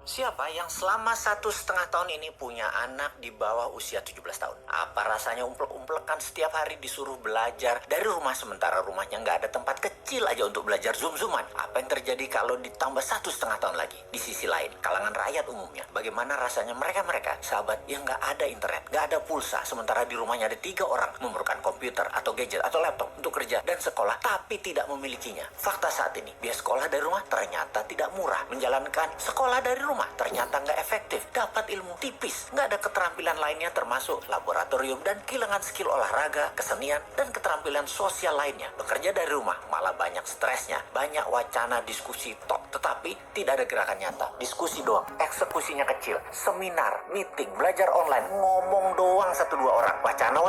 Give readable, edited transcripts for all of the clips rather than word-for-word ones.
Siapa yang selama 1,5 tahun ini punya anak di bawah usia 17 tahun? Apa rasanya umplek-umplekan setiap hari disuruh belajar dari rumah sementara rumahnya nggak ada tempat kecil aja untuk belajar zoom-zooman? Apa yang terjadi kalau ditambah 1,5 tahun lagi? Di sisi lain, kalangan rakyat umumnya, bagaimana rasanya mereka-mereka, sahabat yang nggak ada internet, nggak ada pulsa, sementara di rumahnya ada 3 orang memerlukan komputer atau gadget atau laptop untuk kerja dan sekolah, tapi tidak memilikinya. Fakta saat ini, biaya sekolah dari rumah ternyata tidak murah. Menjalankan sekolah dari rumah ternyata nggak efektif, dapat ilmu tipis, nggak ada keterampilan lainnya termasuk laboratorium dan kehilangan skill olahraga, kesenian, dan keterampilan sosial lainnya. Bekerja dari rumah malah banyak stresnya, banyak wacana diskusi tok, tetapi tidak ada gerakan nyata. Diskusi doang, eksekusinya kecil, seminar, meeting, belajar online, ngomong doang 1-2 orang, wacana,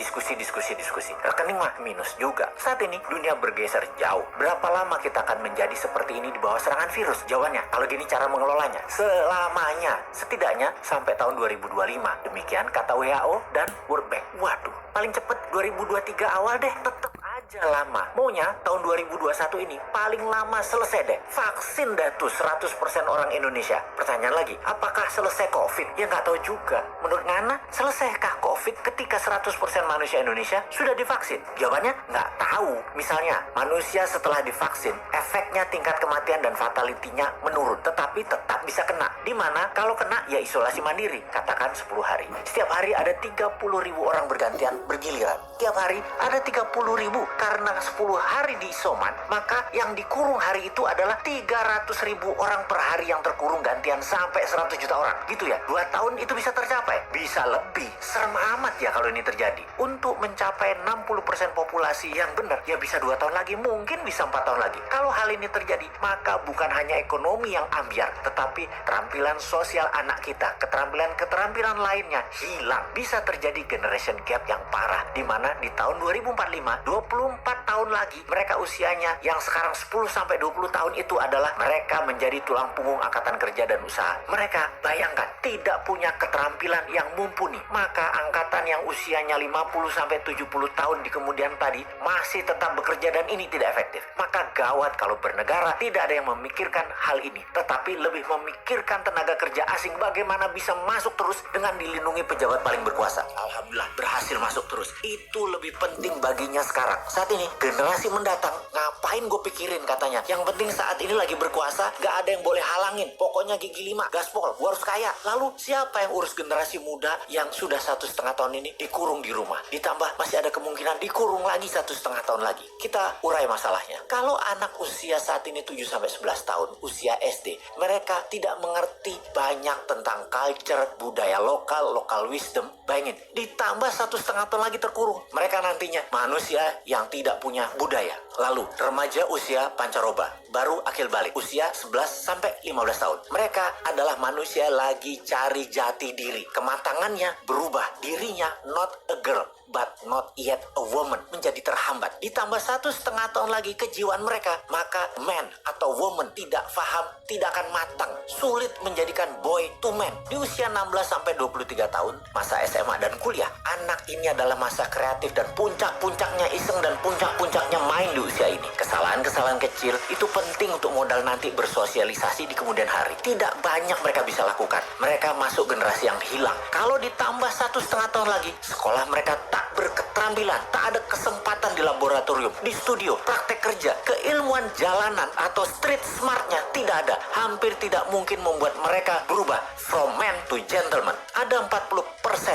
diskusi. Rekening mah minus juga. Saat ini dunia bergeser jauh. Berapa lama kita akan menjadi seperti ini di bawah serangan virus? Jawabannya, kalau gini cara mengelolanya, selamanya, setidaknya sampai tahun 2025. Demikian kata WHO dan World Bank. Waduh, paling cepet 2023 awal deh, tetep aja lama. Maunya tahun 2021 ini paling lama selesai deh. Vaksin dah tuh 100% orang Indonesia. Pertanyaan lagi, apakah selesai COVID? Ya nggak tahu juga. Menurut Ngana, selesaikah COVID ketika 100% manusia Indonesia sudah divaksin? Jawabannya nggak tahu. Misalnya, manusia setelah divaksin, efeknya tingkat kematian dan fatality-nya menurun, tetapi tetap bisa kena. Dimana kalau kena ya isolasi mandiri, katakan 10 hari. Setiap hari ada 30.000 orang bergantian bergiliran. Tiap hari ada 30.000. Karena 10 hari di isoman, maka yang dikurung hari itu adalah 300.000 orang per hari yang terkurung gantian sampai 100 juta orang. Gitu ya, 2 tahun itu bisa tercapai. Bisa lebih. Serem amat ya kalau ini terjadi. Untuk mencapai 60% populasi yang benar, ya bisa 2 tahun lagi, mungkin bisa 4 tahun lagi. Kalau hal ini terjadi, maka bukan hanya ekonomi yang ambiar, tetapi keterampilan sosial anak kita, keterampilan lainnya hilang. Bisa terjadi generation gap yang parah, di mana di tahun 2045, 24 tahun lagi, mereka usianya yang sekarang 10-20 tahun itu adalah mereka menjadi tulang punggung angkatan kerja dan usaha. Mereka, bayangkan, tidak punya keterampilan yang mumpuni. Maka angkatan yang usianya 50-70 tahun di kemudian tadi masih tetap bekerja dan ini tidak efektif. Maka gawat kalau bernegara tidak ada yang memikirkan hal ini, tetapi lebih memikirkan tenaga kerja asing bagaimana bisa masuk terus dengan dilindungi pejabat paling berkuasa. Alhamdulillah berhasil masuk terus. Itu lebih penting baginya sekarang. Saat ini generasi mendatang, ngapain gue pikirin katanya. Yang penting saat ini lagi berkuasa, gak ada yang boleh halangin. Pokoknya gigi 5, gaspol, gue harus kaya. Lalu siapa yang urus generasi muda yang sudah 1,5 tahun ini dikurung di rumah? Ditambah masih ada kemungkinan dikurung lagi 1,5 tahun lagi. Kita urai masalahnya. Kalau anak usia saat ini 7-11 tahun, usia SD, mereka tidak mengerti banyak tentang culture, budaya lokal wisdom. Bayangin, ditambah 1,5 tahun lagi terkurung. Mereka nantinya manusia yang tidak punya budaya. Lalu remaja usia pancaroba, baru akil balik, usia 11-15 tahun. Mereka adalah manusia lagi cari jati diri. Kematangannya berubah, dirinya not a girl but not yet a woman, menjadi terhambat. Ditambah 1,5 tahun lagi kejiwaan mereka, maka man atau woman tidak paham, tidak akan matang, sulit menjadikan boy to man. Di usia 16-23 tahun, masa SMA dan kuliah, anak ini adalah masa kreatif dan puncak-puncaknya iseng dan puncak-puncaknya main di usia ini. Kesalahan-kesalahan kecil itu penting untuk modal nanti bersosialisasi di kemudian hari. Tidak banyak mereka bisa lakukan. Mereka masuk generasi yang hilang. Kalau ditambah 1,5 tahun lagi, sekolah mereka tak berketerampilan, tak ada kesempatan di laboratorium, di studio, praktek kerja, keilmuan jalanan atau street smartnya tidak ada. Hampir tidak mungkin membuat mereka berubah from man to gentleman. Ada 40%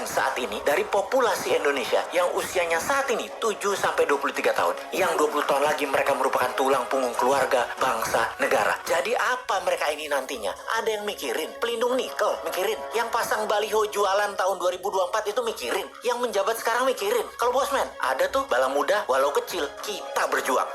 saat ini dari populasi Indonesia yang usianya saat ini 7-23 tahun. Yang 20 tahun lagi mereka merupakan tulang punggung keluarga, bangsa, negara. Jadi apa mereka ini nantinya? Ada yang mikirin pelindung nikel, mikirin. Yang pasang baliho jualan tahun 2024 itu mikirin. Yang menjabat sekarang mikirin. Kalau bosman, ada tuh bala muda walau kecil, kita berjuang.